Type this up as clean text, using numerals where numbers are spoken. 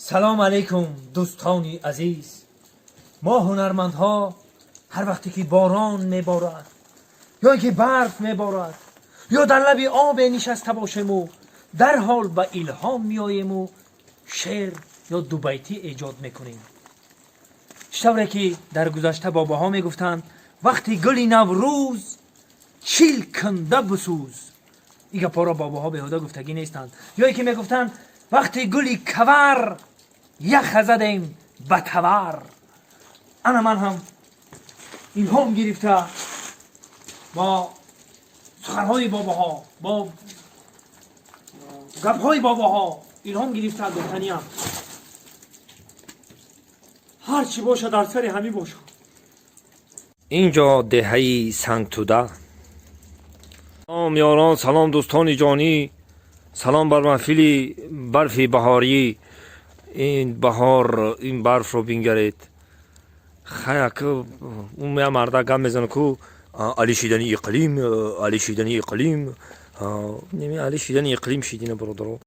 سلام علیکم دوستانی عزیز. ما هنرمندها هر وقتی که باران میبارد یا اینکه برف میبارد یا در لب آب نشسته باشیم و در حال به الهام میاییم و شعر یا دو بیتی ایجاد میکنیم. شطوری که در گذشته باباها میگفتند وقتی گلی نوروز چیل کنده بسوز. این گپا را باباها بهوده گفتگی نیستند. یا اینکه میگفتند وقتی گلی کور یخ زدیم به تور. انا من هم الهام گرفته با سخنهای باباها با گپهای باباها الهام گرفته گفتنیم هر چی باشه در سر همی باشه. اینجا دهه سنگ توده. سلام یاران، سلام دوستان جانی، سلام بر محفل برف بهاری. این بهار این برف رو بینگرید. خیلی که اون مرده گم میزنه که علی شیدنی اقلیم، علی شیدنی اقلیم، نمی علی شیدنی اقلیم شیدینه برادرو.